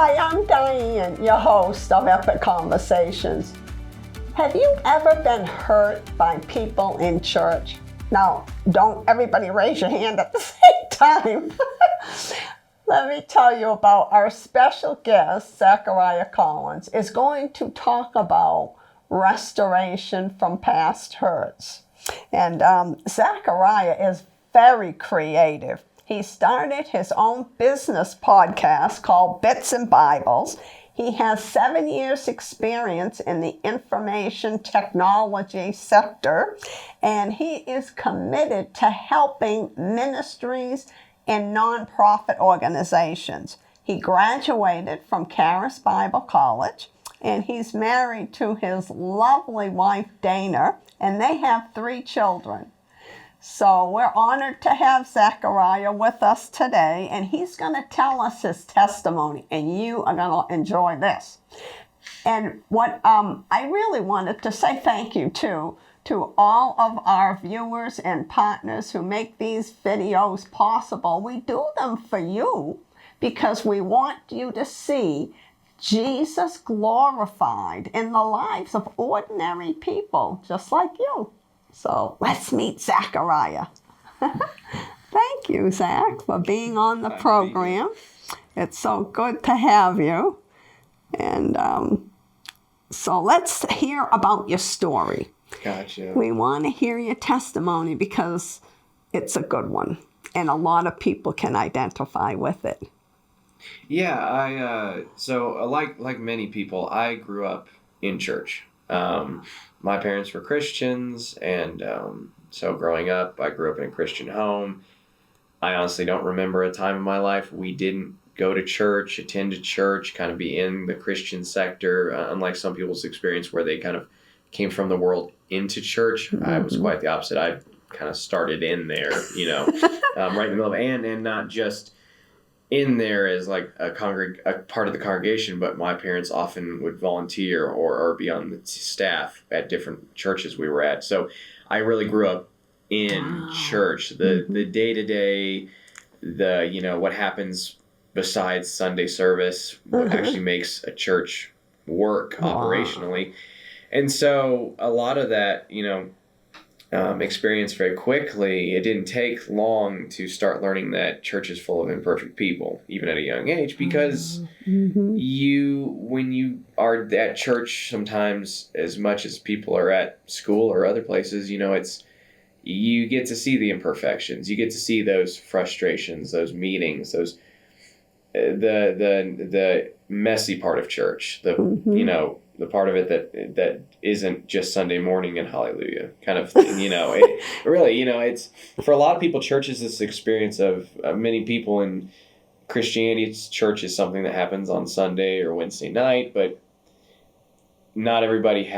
Hi, I'm Diane, your host of Epic Conversations. Have you ever been hurt by people in church? Now, don't everybody raise your hand at the same time. Let me tell you about our special guest, Zachariah Collins, is going to talk about restoration from past hurts. And Zachariah is very creative. He started his own business podcast called Bits and Bibles. He has 7 years experience in the information technology sector, and he is committed to helping ministries and nonprofit organizations. He graduated from Charis Bible College, and he's married to his lovely wife, Dana, and they have 3 children. So we're honored to have Zachariah with us today, and he's going to tell us his testimony, and you are going to enjoy this. And what I really wanted to say thank you to all of our viewers and partners who make these videos possible. We do them for you because we want you to see Jesus glorified in the lives of ordinary people just like you. So let's meet Zachariah. Thank you, Zach, for being on the program. It's so good to have you. And so let's hear about your story. Gotcha. We want to hear your testimony because it's a good one, and a lot of people can identify with it. Yeah, so like many people, I grew up in church. My parents were Christians, and so growing up, I grew up in a Christian home. I honestly don't remember a time in my life we didn't go to church, attend a church, kind of be in the Christian sector, unlike some people's experience where they kind of came from the world into church. Mm-hmm. I was quite the opposite. I kind of started in there, right in the middle of, and not just in there as like a part of the congregation, but my parents often would volunteer or be on the staff at different churches we were at. So I really grew up in church. The day-to-day, what happens besides Sunday service, what actually makes a church work operationally. And so a lot of that, experience very quickly. It didn't take long to start learning that church is full of imperfect people, even at a young age, because when you are at church, sometimes as much as people are at school or other places, you get to see the imperfections. You get to see those frustrations, those meetings, those the messy part of church, the part of it that isn't just Sunday morning and hallelujah kind of thing, it's for a lot of people, church is this experience of many people in Christianity. Church is something that happens on Sunday or Wednesday night, but not everybody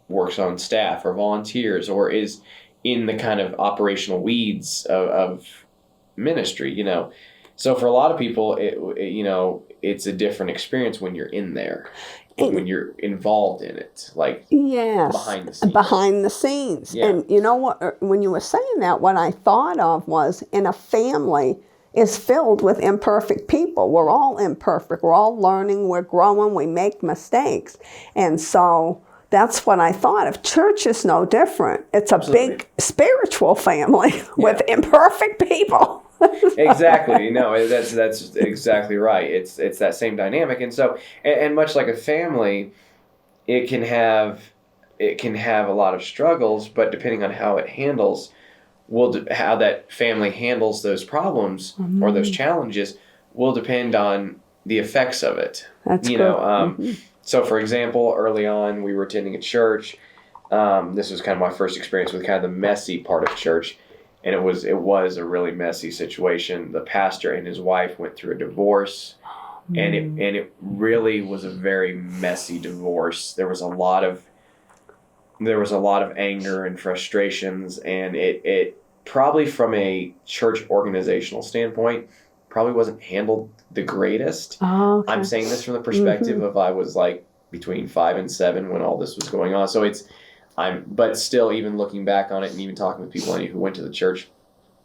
works on staff or volunteers or is in the kind of operational weeds of ministry, So for a lot of people, it's a different experience when you're in there, when you're involved in it, behind the scenes. Behind the scenes. Yeah. And you know what? When you were saying that, what I thought of was in a family is filled with imperfect people. We're all imperfect. We're all learning. We're growing. We make mistakes. And so that's what I thought of. Church is no different. It's a big spiritual family with imperfect people. Exactly. No, that's exactly right. It's that same dynamic. And so, and much like a family, it can have a lot of struggles, but depending on how it handles, how that family handles those problems or those challenges will depend on the effects of it. That's good. So, for example, early on, we were attending a church. This was kind of my first experience with kind of the messy part of church. And it was a really messy situation. The pastor and his wife went through a divorce, and it really was a very messy divorce. There was a lot of anger and frustrations, and it probably from a church organizational standpoint probably wasn't handled the greatest. Oh, okay. I'm saying this from the perspective of I was like between 5 and 7 when all this was going on. So but still, even looking back on it and even talking with people who went to the church,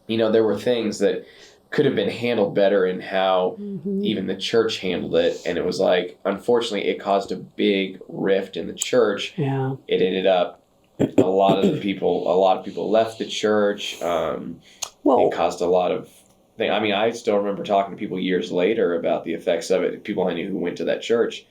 there were things that could have been handled better in how even the church handled it. And it was like, unfortunately, it caused a big rift in the church. Yeah. It ended up, a lot of people left the church. It caused a lot of things. I mean, I still remember talking to people years later about the effects of it, people I knew who went to that church,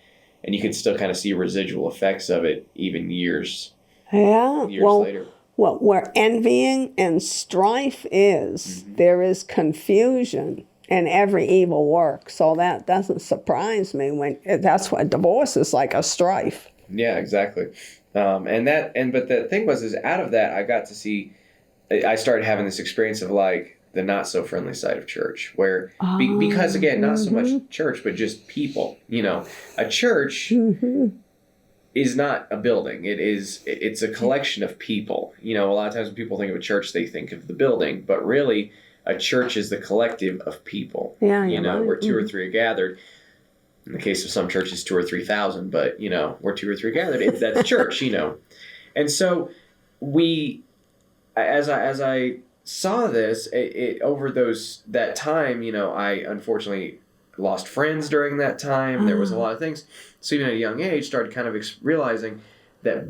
and you could still kind of see residual effects of it even years later. Well, where envying and strife is, there is confusion in every evil work. So that doesn't surprise me that's what divorce is like, a strife. Yeah, exactly. But the thing is out of that, I got to see, I started having this experience of like the not so friendly side of church, where because again, not so much church, but just people. A church is not a building. It's a collection of people. A lot of times when people think of a church, they think of the building, but really a church is the collective of people. Yeah, where two or three are gathered. In the case of some churches, 2,000 or 3,000, but where 2 or 3 gathered, that's church. And so as I saw this, it over that time, I unfortunately lost friends during that time. There was a lot of things. So even at a young age, started kind of realizing that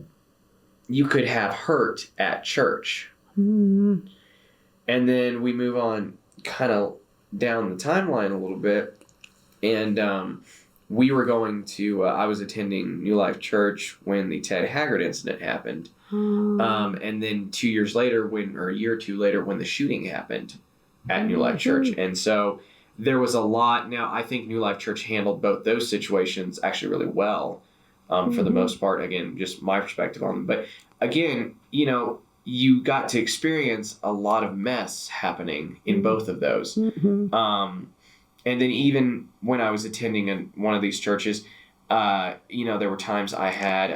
you could have hurt at church. And then we move on kind of down the timeline a little bit. And we were going to, I was attending New Life Church when the Ted Haggard incident happened. And then 2 years later, or a year or two later, when the shooting happened at New Life Church. And so there was a lot. Now, I think New Life Church handled both those situations actually really well, for the most part. Again, just my perspective on them. But again, you got to experience a lot of mess happening in both of those. And then even when I was attending one of these churches, there were times I had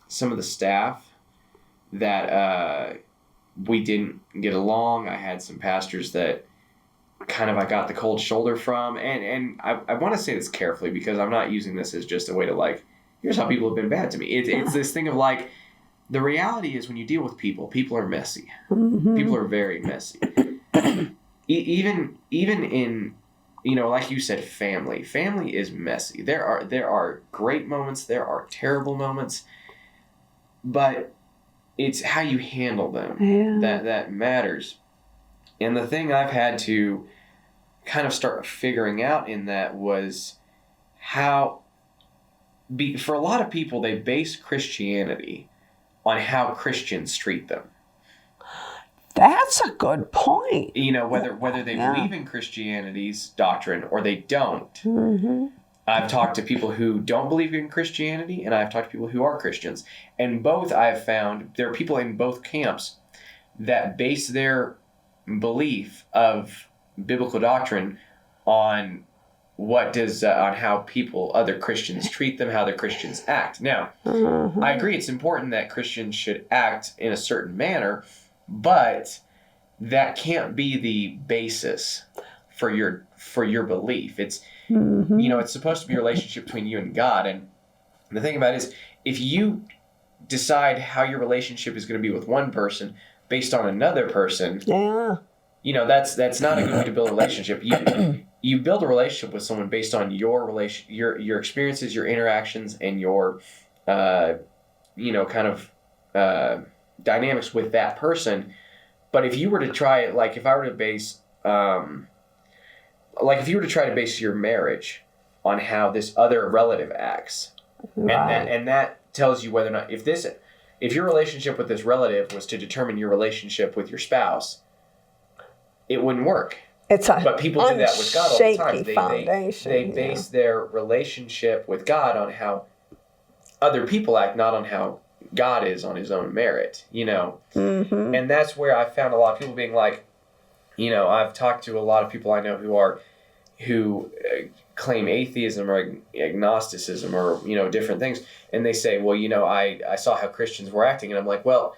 some of the staff that we didn't get along. I had some pastors that kind of I got the cold shoulder from. And I want to say this carefully, because I'm not using this as just a way to like, here's how people have been bad to me. It's this thing of like, the reality is when you deal with people are messy. People are very messy. Even in, like you said, family is messy. There are great moments. There are terrible moments, but it's how you handle them that matters. And the thing I've had to kind of start figuring out in that was how, for a lot of people, they base Christianity on how Christians treat them. That's a good point. Whether they believe in Christianity's doctrine or they don't. I've talked to people who don't believe in Christianity, and I've talked to people who are Christians. And both I've found, there are people in both camps that base their belief of biblical doctrine on on how other Christians treat them, how other Christians act. Now, I agree it's important that Christians should act in a certain manner, but that can't be the basis for your belief. It's it's supposed to be a relationship between you and God. And the thing about it is, if you decide how your relationship is going to be with one person based on another person, that's not a good way to build a relationship. You build a relationship with someone based on your experiences, your interactions, and your dynamics with that person. But if you were to try it, if I were to base if you were to try to base your marriage on how this other relative acts, and that tells you whether or not, if your relationship with this relative was to determine your relationship with your spouse, it wouldn't work. But people do that with God all the time. They base their relationship with God on how other people act, not on how God is on his own merit, And that's where I found a lot of people being like, I've talked to a lot of people I know who claim atheism or agnosticism or, different things. And they say, well, I saw how Christians were acting. And I'm like, well,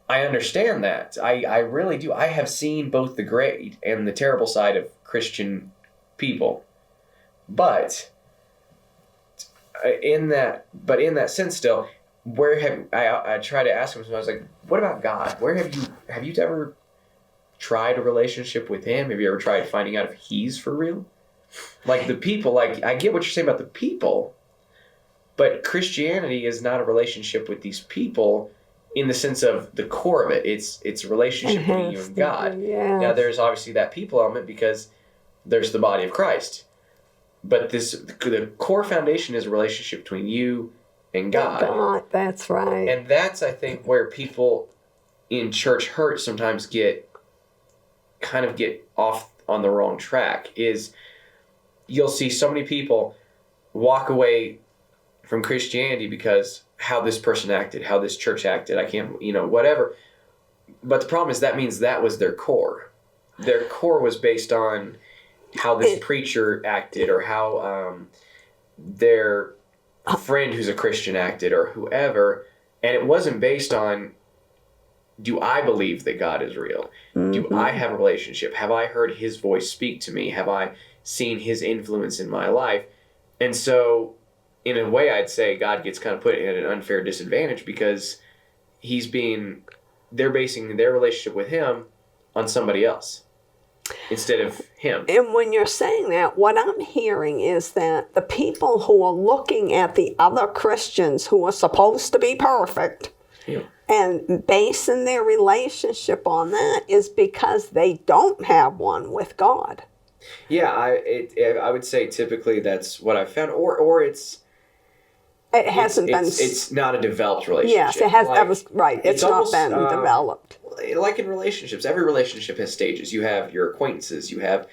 I understand that. I really do. I have seen both the great and the terrible side of Christian people. But in that sense still, where I try to ask them, I was like, what about God? Where have you ever tried a relationship with him? Have you ever tried finding out if he's for real? Like the people, like I get what you're saying about the people, but Christianity is not a relationship with these people in the sense of the core of it. It's a relationship between you and God. Yes. Now there's obviously that people element because there's the body of Christ. But the core foundation is a relationship between you and God. God, that's right. And that's, I think, where people in church hurt sometimes get off on the wrong track. Is you'll see so many people walk away from Christianity because how this person acted, how this church acted, I can't, whatever. But the problem is that means that was their core. Their core was based on how this preacher acted or how their friend who's a Christian acted or whoever. And it wasn't based on, do I believe that God is real? Mm-hmm. Do I have a relationship? Have I heard his voice speak to me? Have I seen his influence in my life? And so in a way, I'd say God gets kind of put at an unfair disadvantage because they're basing their relationship with him on somebody else instead of him. And when you're saying that, what I'm hearing is that the people who are looking at the other Christians who are supposed to be perfect and basing their relationship on that is because they don't have one with God. Yeah, I would say typically that's what I've found, or it's not a developed relationship. Yes, it has. It's not almost, been developed. Like in relationships, every relationship has stages. You have your acquaintances, you have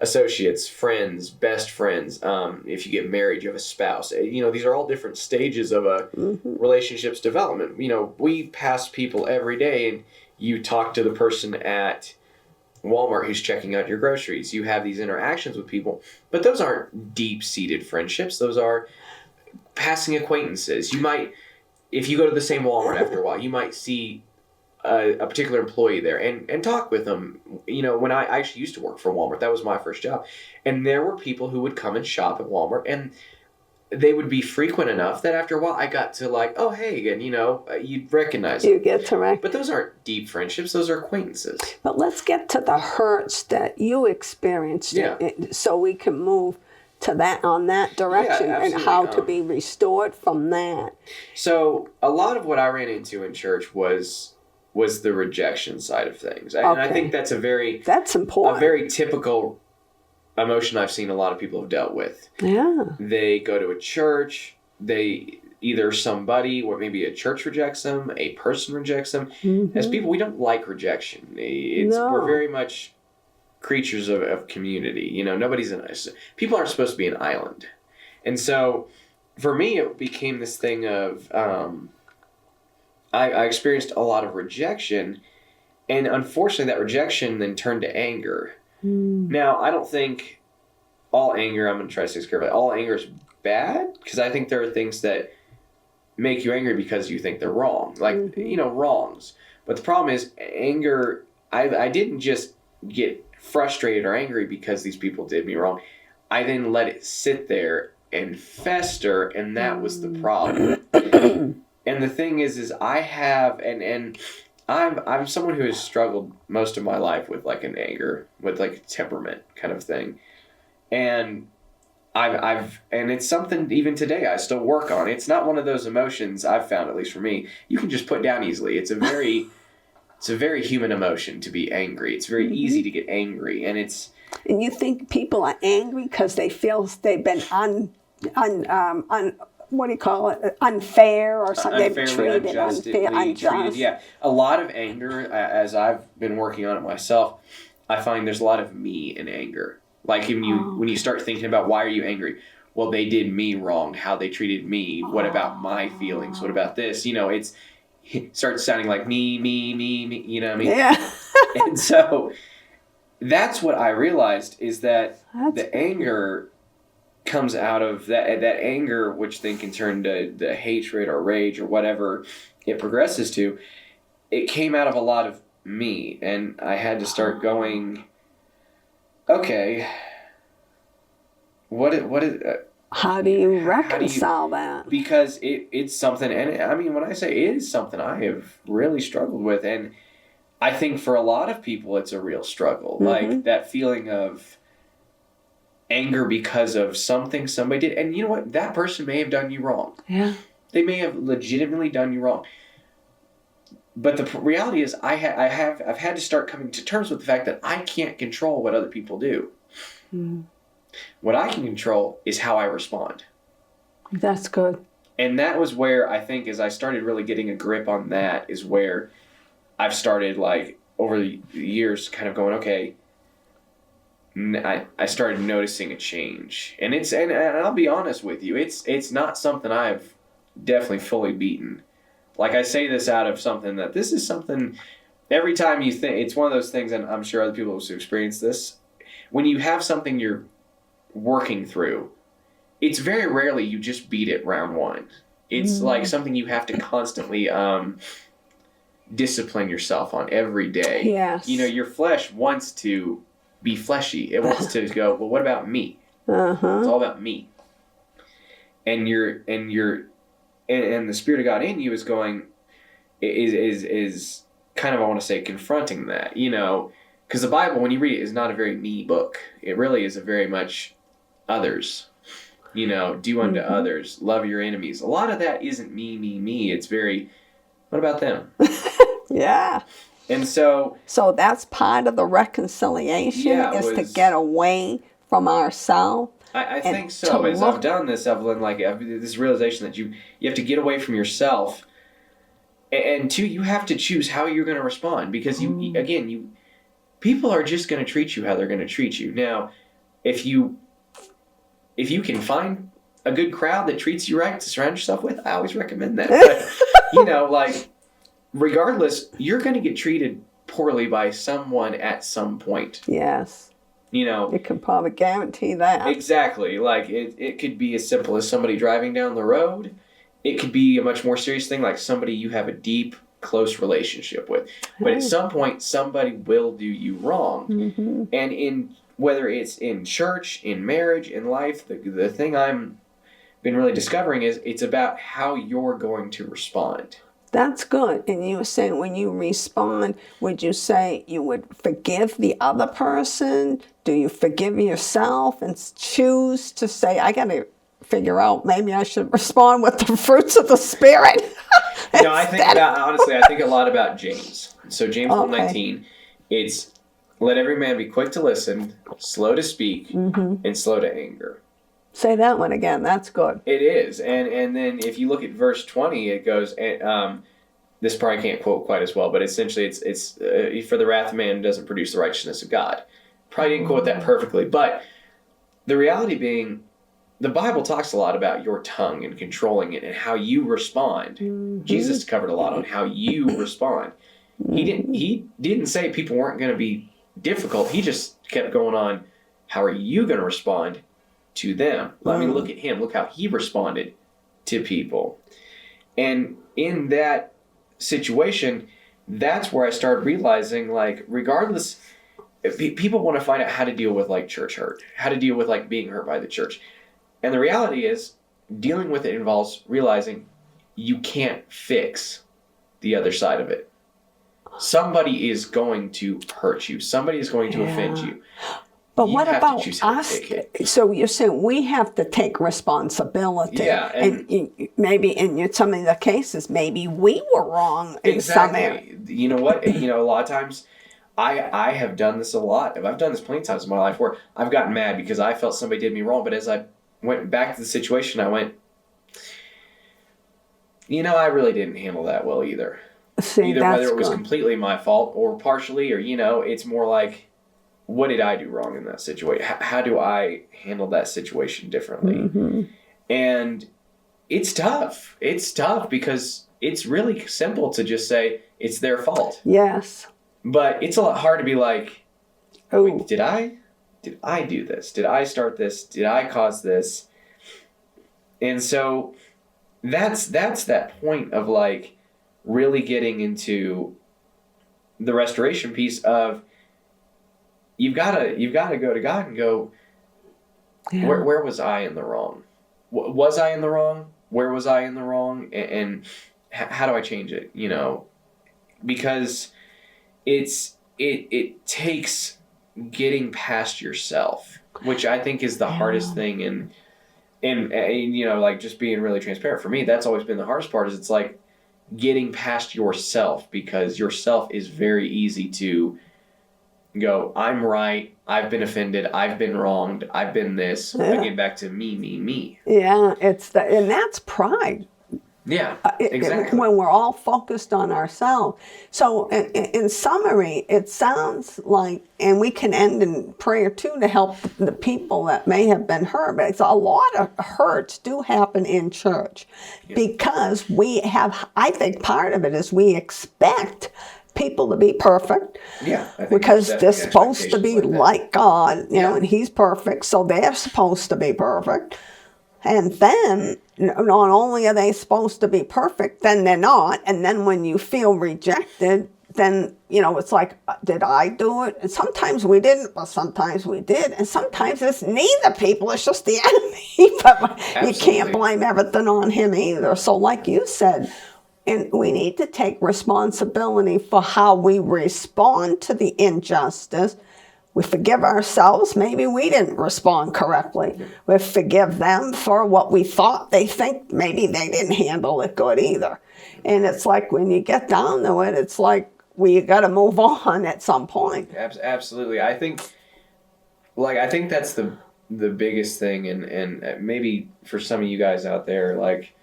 associates, friends, best friends. If you get married, you have a spouse. These are all different stages of a relationship's development. We pass people every day, and you talk to the person at Walmart who's checking out your groceries. You have these interactions with people, but those aren't deep-seated friendships. Those are passing acquaintances. You might, if you go to the same Walmart after a while, you might see a particular employee there and talk with them. When I actually used to work for Walmart, that was my first job. And there were people who would come and shop at Walmart, and they would be frequent enough that after a while I got to like, oh, hey, and you'd recognize them. You get to recognize. But those aren't deep friendships. Those are acquaintances. But let's get to the hurts that you experienced so we can move to that on that direction and how to be restored from that. So a lot of what I ran into in church was the rejection side of things. And I think that's important. A very typical emotion I've seen a lot of people have dealt with. Yeah. They go to a church, either somebody or maybe a church rejects them, a person rejects them. Mm-hmm. As people, we don't like rejection. We're very much creatures of community. People aren't supposed to be an island. And so for me, it became this thing of, I experienced a lot of rejection, and unfortunately that rejection then turned to anger. Now, I don't think all anger, I'm going to try to say this carefully, all anger is bad, because I think there are things that make you angry because you think they're wrong. Like, wrongs. But the problem is, anger, I didn't just get frustrated or angry because these people did me wrong. I then let it sit there and fester, and that was the problem. And the thing is I have, and I'm someone who has struggled most of my life with like an anger, with like a temperament kind of thing. And and it's something even today I still work on. It's not one of those emotions I've found, at least for me, you can just put down easily. It's a very human emotion to be angry. It's very easy to get angry, and And you think people are angry because they feel they've been unfair or something? They've been treated unjust. Yeah, a lot of anger, as I've been working on it myself, I find there's a lot of me in anger. Like when you start thinking about why are you angry? Well, they did me wrong. How they treated me. What about my feelings? What about this? It starts sounding like me. You know what I mean? Yeah. And so that's what I realized is that the anger comes out of that anger, which then can turn to the hatred or rage or whatever it progresses to. It came out of a lot of me, and I had to start going, okay, what is how do you reconcile that? Because it's something, and I mean, when I say it is something I have really struggled with, and I think for a lot of people, it's a real struggle. Like that feeling of anger because of something somebody did. And you know what? That person may have done you wrong. Yeah. They may have legitimately done you wrong. But the reality is I've had to start coming to terms with the fact that I can't control what other people do. What I can control is how I respond. That's good. And that was where I think as I started really getting a grip on that is where I've started like over the years kind of going, okay, I started noticing a change. And and I'll be honest with you, it's not something I've definitely fully beaten. Like I say this out of something that this is something every time you think, it's one of those things, and I'm sure other people have experienced this, when you have something you're working through, it's very rarely you just beat it round one. It's like something you have to constantly discipline yourself on every day. Yes. You know, your flesh wants to be fleshy. It wants to go, well, what about me? It's all about me. And the Spirit of God in you is going, is kind of, I want to say, confronting that, you know, because the Bible, when you read it, is not a very me book. It really is a very much others, you know, do unto others, love your enemies. A lot of that isn't me. It's very, what about them? Yeah. And so that's part of the reconciliation to get away from ourselves. I think so. As I've done this, Evelyn, like this realization that you have to get away from yourself, and two, you have to choose how you're going to respond, because people are just going to treat you how they're going to treat you. Now, if you can find a good crowd that treats you right to surround yourself with, I always recommend that. But, you know, like, regardless, you're going to get treated poorly by someone at some point. Yes. You know, you can probably guarantee that. Exactly. Like it could be as simple as somebody driving down the road. It could be a much more serious thing, like somebody you have a deep, close relationship with. But at some point, somebody will do you wrong. And whether it's in church, in marriage, in life, the thing I'm been really discovering is it's about how you're going to respond. That's good. And you were saying when you respond, would you say you would forgive the other person? Do you forgive yourself and choose to say, I got to figure out, maybe I should respond with the fruits of the Spirit? No, I think a lot about James. So James 1:19, it's let every man be quick to listen, slow to speak, and slow to anger. Say that one again. That's good. It is. And then if you look at verse 20, it goes, this part I can't quote quite as well, but essentially it's for the wrath of man doesn't produce the righteousness of God. Probably didn't quote that perfectly, but the reality being, the Bible talks a lot about your tongue and controlling it and how you respond. Jesus covered a lot on how you respond. He didn't say people weren't going to be difficult. He just kept going on, how are you going to respond to them? I mean, look at him. Look how he responded to people. And in that situation, that's where I started realizing, like, regardless, people want to find out how to deal with, like, church hurt, how to deal with, like, being hurt by the church. And the reality is, dealing with it involves realizing you can't fix the other side of it. Somebody is going to hurt you. Somebody is going to offend you. But what about us? So you're saying we have to take responsibility. Yeah. And maybe in some of the cases, maybe we were wrong in some areas. You know what? A lot of times I have done this a lot. I've done this plenty of times in my life where I've gotten mad because I felt somebody did me wrong. But as I went back to the situation, I went, I really didn't handle that well either. Either whether it was completely my fault or partially, or, it's more like, what did I do wrong in that situation? How do I handle that situation differently? And it's tough. It's tough because it's really simple to just say it's their fault. Yes. But it's a lot hard to be like, wait, did I do this? Did I start this? Did I cause this? And so that's that point of, like, really getting into the restoration piece of, You've got to go to God and go, where was I in the wrong? Was I in the wrong? Where was I in the wrong? And how do I change it? Because it takes getting past yourself, which I think is the hardest thing. And you know, like, just being really transparent, for me, that's always been the hardest part, is it's like getting past yourself, because yourself is very easy to go, I'm right, I've been offended, I've been wronged, I've been this. Again, back to me. Yeah, and that's pride. Yeah, exactly. When we're all focused on ourselves. So in summary, it sounds like, and we can end in prayer too to help the people that may have been hurt, but it's a lot of hurts do happen in church because we have, I think part of it is we expect people to be perfect. Yeah. Because they're supposed to be like God, you know, and He's perfect, so they're supposed to be perfect. And then, not only are they supposed to be perfect, then they're not. And then when you feel rejected, then, you know, it's like, did I do it? And sometimes we didn't, but sometimes we did. And sometimes it's neither people, it's just the enemy. But you can't blame everything on him either. So like you said, and we need to take responsibility for how we respond to the injustice. We forgive ourselves. Maybe we didn't respond correctly. We forgive them for what we thought they think. Maybe they didn't handle it good either. And it's like when you get down to it, it's like we got to move on at some point. Absolutely. I think that's the biggest thing. And maybe for some of you guys out there, like,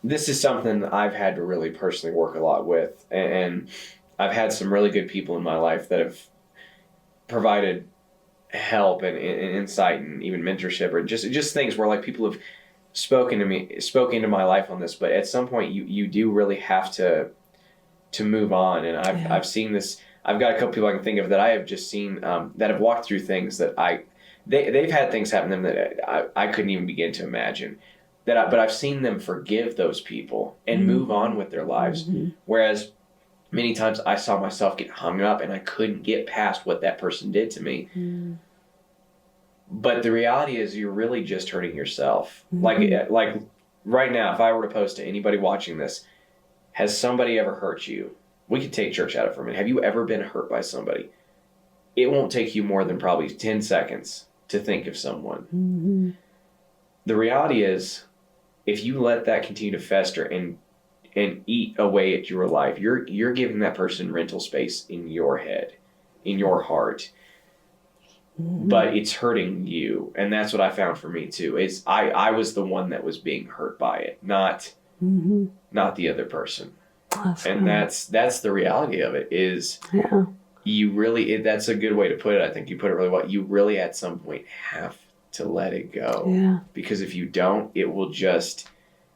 this is something I've had to really personally work a lot with. And I've had some really good people in my life that have provided help and insight and even mentorship, or just things where, like, people have spoken into my life on this. But at some point you do really have to move on. And I've seen this. I've got a couple people I can think of that I have just seen that have walked through things that they've had things happen to them that I couldn't even begin to imagine. But I've seen them forgive those people and move on with their lives. Whereas many times I saw myself get hung up and I couldn't get past what that person did to me. But the reality is, you're really just hurting yourself. Like right now, if I were to post to anybody watching this, has somebody ever hurt you? We could take church out of it for a minute. Have you ever been hurt by somebody? It won't take you more than probably 10 seconds to think of someone. The reality is, if you let that continue to fester and eat away at your life, you're giving that person rental space in your head, in your heart. But it's hurting you. And that's what I found for me too. Is I was the one that was being hurt by it, not the other person. And that's the reality of it, is you really, that's a good way to put it. I think you put it really well. You really at some point have to let it go. Because if you don't, it will just,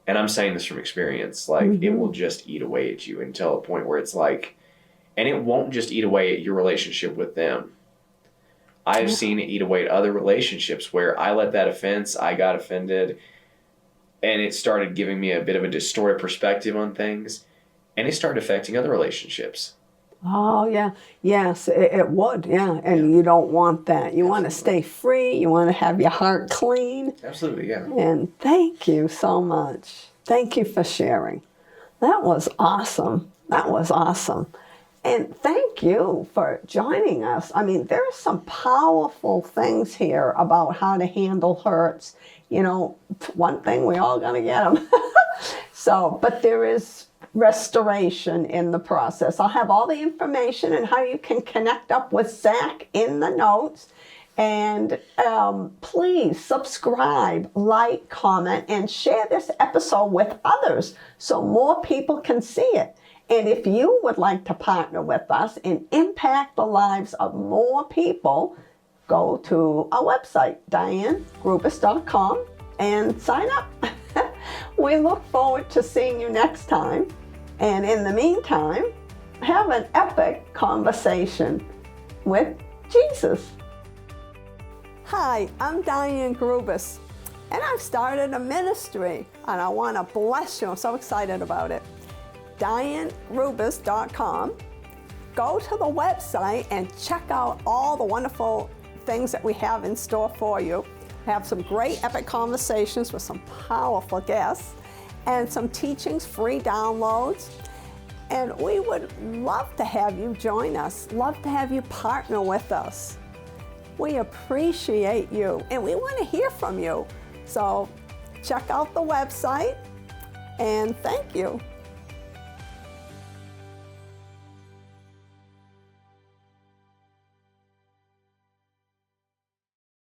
and I'm saying this from experience, like it will just eat away at you until a point where it's like, and it won't just eat away at your relationship with them. I've seen it eat away at other relationships where I let that offense, I got offended, and it started giving me a bit of a distorted perspective on things, and it started affecting other relationships. Oh, yeah. Yes, it would. Yeah. And you don't want that. You want to stay free. You want to have your heart clean. Absolutely, yeah. And thank you so much. Thank you for sharing. That was awesome. That was awesome. And thank you for joining us. I mean, there are some powerful things here about how to handle hurts. You know, one thing, we all gonna get them. So, but there is restoration in the process. I'll have all the information and how you can connect up with Zach in the notes. And please subscribe, like, comment, and share this episode with others so more people can see it. And if you would like to partner with us and impact the lives of more people, go to our website, dianegrubus.com, and sign up. We look forward to seeing you next time. And in the meantime, have an epic conversation with Jesus. Hi, I'm Diane Grubus, and I've started a ministry, and I want to bless you. I'm so excited about it. DianeGrubus.com. Go to the website and check out all the wonderful things that we have in store for you. We have some great epic conversations with some powerful guests and some teachings, free downloads. And we would love to have you join us, love to have you partner with us. We appreciate you and we want to hear from you. So check out the website and thank you.